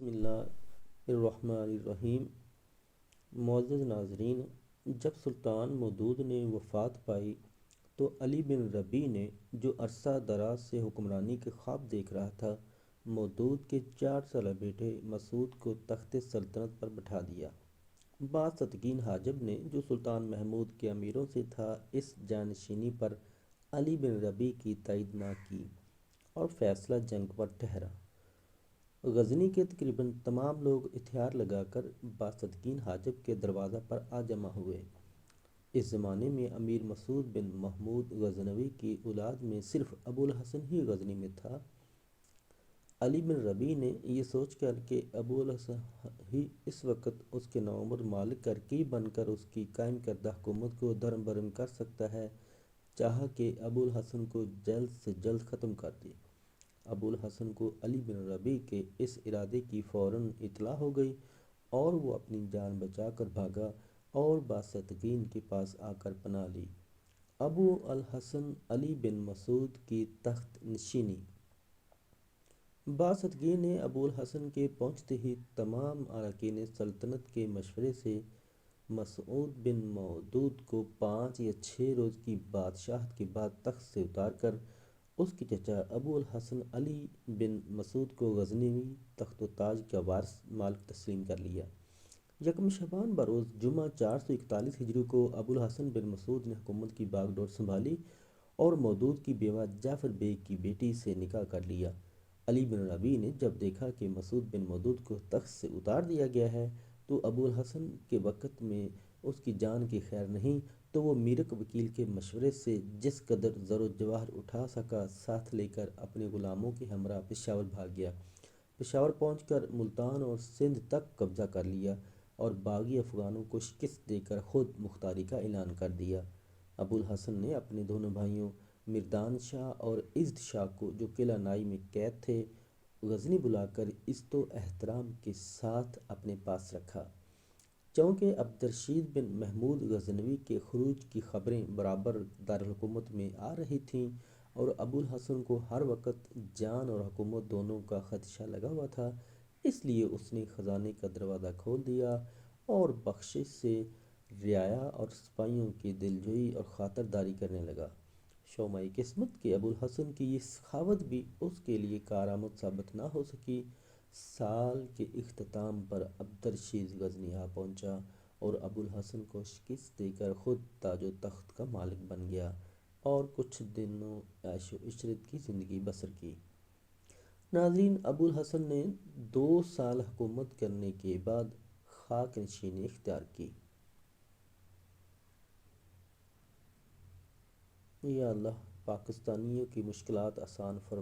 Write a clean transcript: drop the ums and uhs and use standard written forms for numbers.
بسم اللہ الرحمن الرحیم۔ معزز ناظرین، جب سلطان مودود نے وفات پائی تو علی بن ربیع نے، جو عرصہ دراز سے حکمرانی کے خواب دیکھ رہا تھا، مودود کے 4 سالہ بیٹے مسعود کو تخت سلطنت پر بٹھا دیا۔ بعد صدقین حاجب نے، جو سلطان محمود کے امیروں سے تھا، اس جانشینی پر علی بن ربیع کی تائید نہ کی اور فیصلہ جنگ پر ٹھہرا۔ غزنی کے تقریباً تمام لوگ ہتھیار لگا کر بصدقین حاجب کے دروازہ پر آ جمع ہوئے۔ اس زمانے میں امیر مسعود بن محمود غزنوی کی اولاد میں صرف ابو الحسن ہی غزنی میں تھا۔ علی بن ربیع نے یہ سوچ کر کہ ابو الحسن ہی اس وقت اس کے نوعمر مالک کا رقیب بن کر اس کی قائم کردہ حکومت کو درہم برہم کر سکتا ہے، چاہا کہ ابو الحسن کو جلد سے جلد ختم کر دے۔ ابو الحسن کو علی بن ربیع کے اس ارادے کی فوراً اطلاع ہو گئی اور وہ اپنی جان بچا کر بھاگا اور بصدقین کے پاس آ کر پناہ لی۔ ابو الحسن علی بن مسعود کی تخت نشینی۔ بصدقین نے ابو الحسن کے پہنچتے ہی تمام اراکین سلطنت کے مشورے سے مسعود بن مودود کو 5 یا 6 روز کی بادشاہت کے بعد تخت سے اتار کر اس کے چچا ابو الحسن علی بن مسعود کو غزنوی تخت و تاج کا وارث مالک تسلیم کر لیا۔ یکم شعبان بروز جمعہ 441 ہجری کو ابو الحسن بن مسعود نے حکومت کی باغ ڈور سنبھالی اور مودود کی بیوہ جعفر بیگ کی بیٹی سے نکاح کر لیا۔ علی بن ربیع نے جب دیکھا کہ مسعود بن مودود کو تخت سے اتار دیا گیا ہے تو ابو الحسن کے وقت میں اس کی جان کی خیر نہیں، تو وہ میرک وکیل کے مشورے سے جس قدر زر و جواہر اٹھا سکا ساتھ لے کر اپنے غلاموں کے ہمراہ پشاور بھاگ گیا۔ پشاور پہنچ کر ملتان اور سندھ تک قبضہ کر لیا اور باغی افغانوں کو شکست دے کر خود مختاری کا اعلان کر دیا۔ ابو الحسن نے اپنے دونوں بھائیوں مردان شاہ اور عزت شاہ کو، جو قلعہ نائی میں قید تھے، غزنی بلا کر عزت و احترام کے ساتھ اپنے پاس رکھا۔ چونکہ عبدالرشید بن محمود غزنوی کے خروج کی خبریں برابر دارالحکومت میں آ رہی تھیں اور ابو الحسن کو ہر وقت جان اور حکومت دونوں کا خدشہ لگا ہوا تھا، اس لیے اس نے خزانے کا دروازہ کھول دیا اور بخشش سے رعایا اور سپاہیوں کی دلجوئی اور خاطرداری کرنے لگا۔ شومۂ قسمت کہ ابو الحسن کی یہ سخاوت بھی اس کے لیے کارآمد ثابت نہ ہو سکی۔ سال کے اختتام پر عبدالرشید غزنی آ پہنچا اور ابو الحسن کو شکست دے کر خود تاج و تخت کا مالک بن گیا اور کچھ دنوں عیش و عشرت کی زندگی بسر کی۔ ناظرین، ابو الحسن نے 2 سال حکومت کرنے کے بعد خاک نشینی اختیار کی۔ یا اللہ، پاکستانیوں کی مشکلات آسان فرما۔